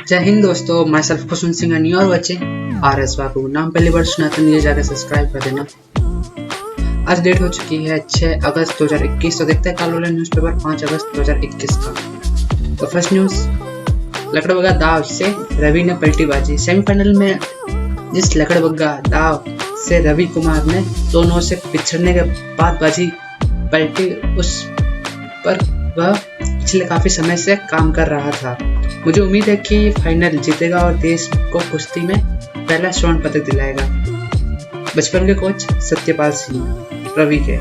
जय हिंद दोस्तों, मैं सेल्फ कुसुम सिंह न्यू और बच्चे आर एस बाबू। नाम पहली बार सुना तो नीचे जाकर सब्सक्राइब कर देना। आज डेट हो चुकी है 6 अगस्त 2021। तो देखते हैं कल वाला न्यूज़पेपर 5 अगस्त 2021 का। तो फर्स्ट न्यूज़, लकड़बग्गा दाव से रवि ने पलटी बाजी। सेमीफाइनल में जिस लकड़बग्गा दाव से रवि कुमार ने दोनों से पिछड़ने के बाद बाजी पलटी, उस पर वह पिछले काफी समय से काम कर रहा था। मुझे उम्मीद है कि फाइनल जीतेगा और देश को कुश्ती में पहला स्वर्ण पदक दिलाएगा। बचपन के कोच सत्यपाल सिंह रवि के।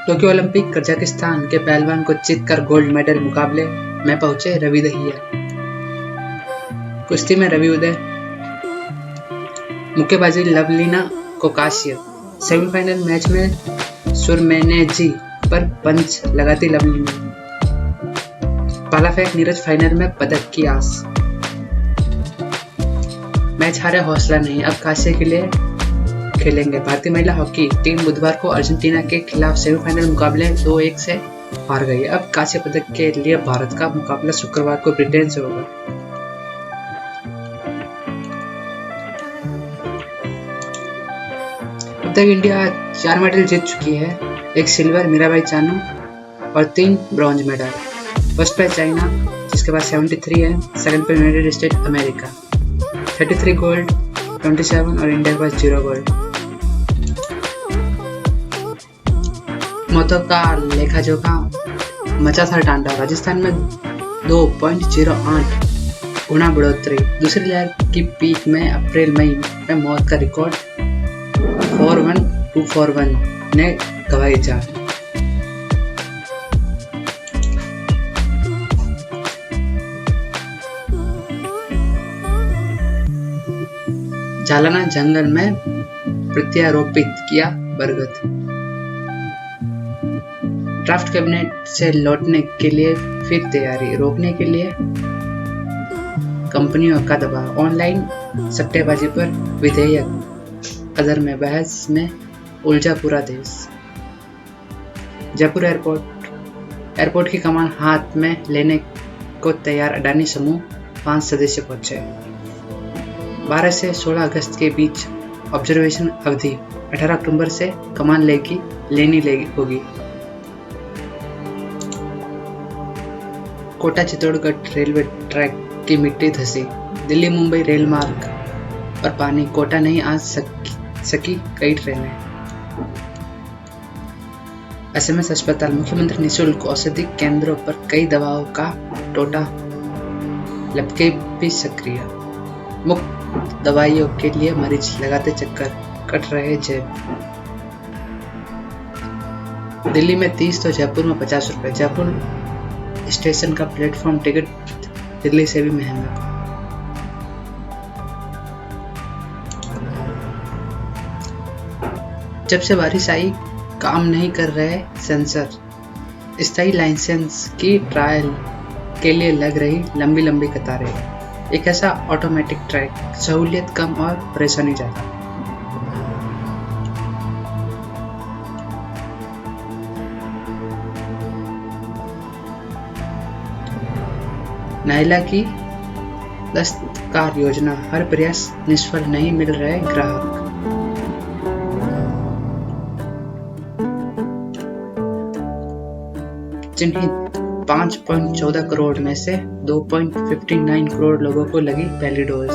टोक्यो ओलंपिक कजाकिस्तान के पहलवान को जीतकर गोल्ड मेडल मुकाबले में पहुंचे रवि दहिया। कुश्ती में रवि उदय, मुक्केबाजी लवलीना कोकाशिया। सेमीफाइनल मैच में सुरमेनेजी पर पंच लगाती लवलीना। भाला फेंक नीरज, फाइनल में पदक की आस। मैच हारे हौसला नहीं, अब कांस्य के लिए खेलेंगे। भारतीय महिला हॉकी टीम बुधवार को अर्जेंटीना के खिलाफ सेमीफाइनल मुकाबले 2-1 से हार गई। अब कांस्य पदक के लिए भारत का मुकाबला शुक्रवार को ब्रिटेन से होगा। अब तक इंडिया 4 मेडल जीत चुकी है, 1 सिल्वर मीराबाई चानू और 3 ब्रॉन्ज मेडल। फर्स्ट पे चाइना, जिसके पास 73 है। सेकंड पे यूनाइटेड स्टेट अमेरिका 33 गोल्ड, 27 और इंडिया के पास 0 गोल्ड। मौतों का लेखा जोखा मचा था टांडा। राजस्थान में 2.08 गुना बढ़ोतरी। दूसरी लहर की पीक में अप्रैल मई में मौत का रिकॉर्ड 41241 ने गवाई जान। जालना जंगल में प्रत्यारोपित किया बरगद। ड्राफ्ट कैबिनेट से लौटने के लिए फिर तैयारी। रोकने के लिए कंपनियों का दबाव। ऑनलाइन सट्टेबाजी पर विधेयक कदर में बहस में उलझा पूरा देश। जयपुर एयरपोर्ट की कमान हाथ में लेने को तैयार अडानी समूह 5 सदस्य पहुंचे। 12 से 16 अगस्त के बीच ऑब्जर्वेशन अवधि। 18 अक्टूबर से कमान लेनी होगी। कोटा चित्तौड़गढ़ रेलवे ट्रैक की मिट्टी धसी। दिल्ली मुंबई रेल मार्ग पर पानी। कोटा नहीं आ सकी कई ट्रेनें। एसएमएस अस्पताल। मुख्यमंत्री निःशुल्क औषधि केंद्रों पर कई दवाओं का टोटा लपके भी सक्रिय। मुफ्त दवाइयों के लिए मरीज लगाते चक्कर, कट रहे जेब। दिल्ली में 30 तो जयपुर में 50 रुपए। जयपुर स्टेशन का प्लेटफॉर्म टिकट दिल्ली से भी महंगा। जब से बारिश आई काम नहीं कर रहे सेंसर। स्थायी लाइसेंस की ट्रायल के लिए लग रही लंबी कतारें। एक ऐसा ऑटोमेटिक ट्रैक, सहूलियत कम और परेशानी ज्यादा। नायला की दस्तकार योजना, हर प्रयास निष्फल, नहीं मिल रहे ग्राहक। जिन्हें 5.14 करोड़ में से 2.59 करोड़ लोगों को लगी पहली डोज।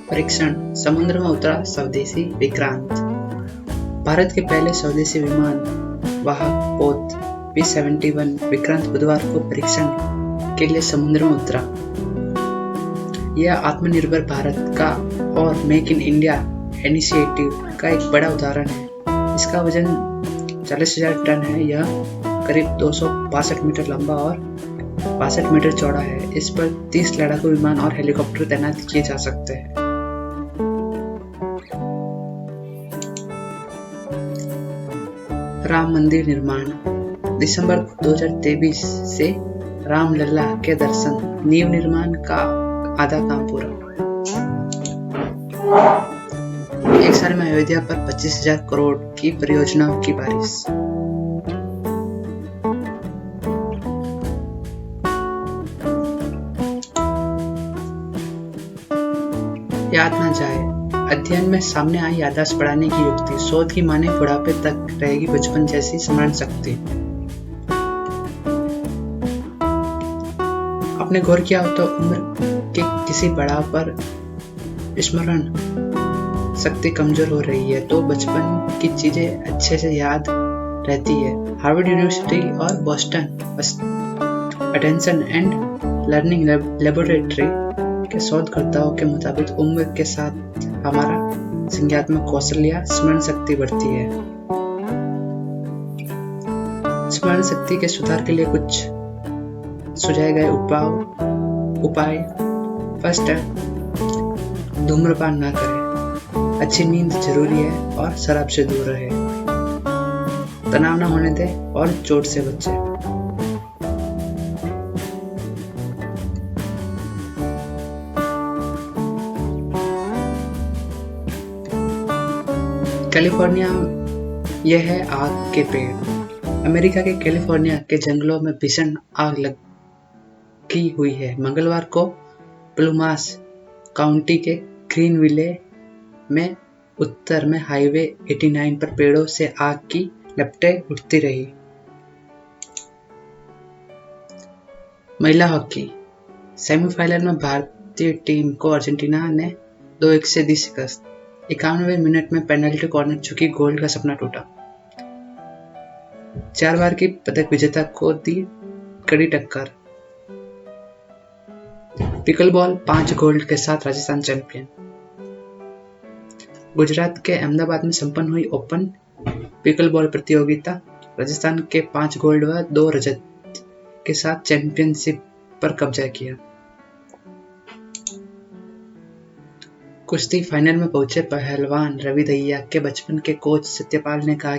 परीक्षण, समुद्र में उतरा स्वदेशी विक्रांत। भारत के पहले स्वदेशी विमान वाहक पोत P-71 विक्रांत बुधवार को परीक्षण के लिए समुद्र में उतरा। यह आत्मनिर्भर भारत का और मेक इन इंडिया इनिशिएटिव का एक बड़ा उदाहरण है। इसका वजन 40,000 टन है। यह करीब 262 मीटर लंबा और 62 मीटर चौड़ा है। इस पर 30 लड़ाकू विमान और हेलीकॉप्टर तैनात किए जा सकते हैं। राम मंदिर निर्माण। दिसंबर 2023 से रामलला के दर्शन, नींव निर्माण का आधा काम पूरा। एक साल में अयोध्या पर 25,000 करोड़ की परियोजनाओं की बारिश। याद न जाए, अध्ययन में सामने आई याददाश्त बढ़ाने की युक्ति। शोध की माने बुढ़ापे तक रहेगी बचपन जैसी स्मरण शक्ति। आपने गौर किया हो तो उम्र के किसी पड़ाव पर स्मरण शक्ति कमजोर हो रही है तो बचपन की चीजें अच्छे से याद रहती है। हार्वर्ड यूनिवर्सिटी और Boston attention and learning laboratory के शोधकर्ताओं के मुताबिक उम्र के साथ हमारा संज्ञानात्मक कौशल या स्मरण शक्ति बढ़ती है। स्मरण शक्ति के सुधार के लिए कुछ सुझाए गए उपाय। फर्स्ट है, धूम्रपान ना करें, अच्छी नींद जरूरी है और शराब से दूर रहे, तनाव ना होने दें और चोट से बचें। कैलिफोर्निया, यह है आग के पेड़। अमेरिका के कैलिफोर्निया के जंगलों में भीषण आग लगी हुई है। मंगलवार को प्लूमास काउंटी के ग्रीनविले में उत्तर में हाईवे 89 पर पेड़ों से आग की लपटें उठती रही। महिला हॉकी सेमीफाइनल में भारतीय टीम को अर्जेंटीना ने 2-1 से दी शिकस्त। 91वें मिनट में पेनल्टी कॉर्नर चुकी गोल का सपना टूटा। 4 बार की पदक विजेता को दी कड़ी टक्कर। पिकल बॉल 5 गोल्ड के साथ राजस्थान चैंपियन। गुजरात के अहमदाबाद में संपन्न हुई ओपन पिकल बॉल प्रतियोगिता राजस्थान के 5 गोल्ड व 2 रजत के साथ चैंपियनशिप पर कब्जा किया। कुश्ती फाइनल में पहुंचे पहलवान रवि दहिया के बचपन के कोच सत्यपाल ने कहा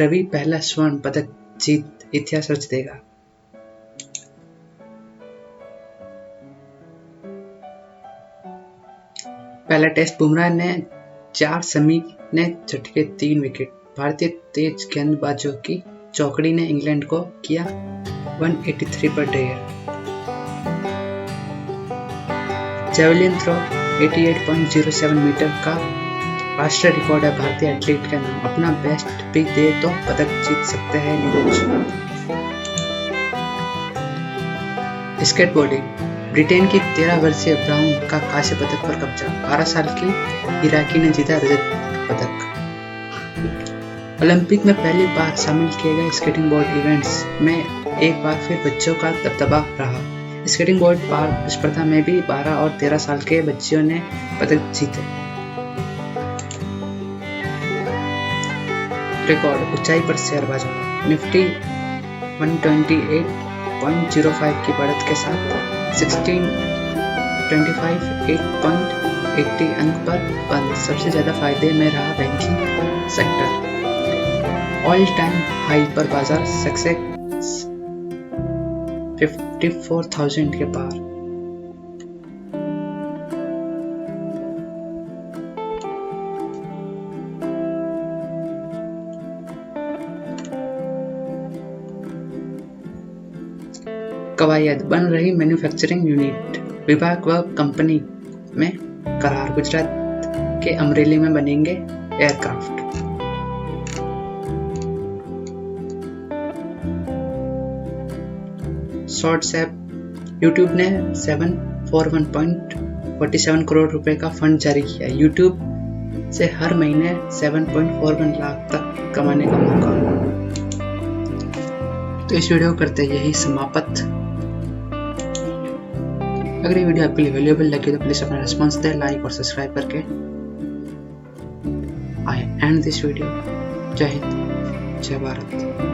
रवि पहला स्वर्ण पदक जीत इतिहास रच देगा। पहला टेस्ट बुमराह ने 4, शमी ने झटके 3 विकेट। भारतीय तेज गेंदबाजों की चौकड़ी ने इंग्लैंड को किया 183 पर ढेर। जेवलिन थ्रो 88.07 मीटर का राष्ट्रीय रिकॉर्ड है भारतीय एथलीट का नाम। अपना बेस्ट भी दे तो पदक जीत सकते हैं नीरज। स्केटबोर्डिंग, ब्रिटेन की 13 वर्षीय ब्राउन का कांस्य पदक पर कब्जा। 12 साल की इराकी ने जीता रजत पदक। ओलंपिक में पहली बार शामिल किए गए स्केटिंग बोर्ड इवेंट्स में एक बार फिर बच्चों का दबदबा रहा। स्केटिंग बोर्ड पार स्पर्धा में भी 12 और 13 साल के बच्चियों ने पदक जीते। रिकॉर्ड, ऊंचाई पर शेयर बाजार। निफ्टी 128.05 की बढ़त के साथ 1625 8.80 अंक पर बंद। सबसे ज्यादा फायदे में रहा banking sector. All time high पर बाजार सक्सेस 54,000 के पार। कवायद, बन रही मैन्युफैक्चरिंग यूनिट। विभाग व कंपनी में करार। गुजरात के अमरेली में बनेंगे एयरक्राफ्ट। शॉर्ट्स ऐप, यूट्यूब ने 741.47 करोड़ रुपए का फंड जारी किया। यूट्यूब से हर महीने 7.41 लाख तक कमाने का मौका। तो इस वीडियो को करते यही समाप्त। अगर ये वीडियो आपके लिए वैल्यूएबल लगे तो प्लीज अपना रिस्पॉन्स दें लाइक और सब्सक्राइब करके। आई एंड दिस वीडियो। जय हिंद, जय भारत।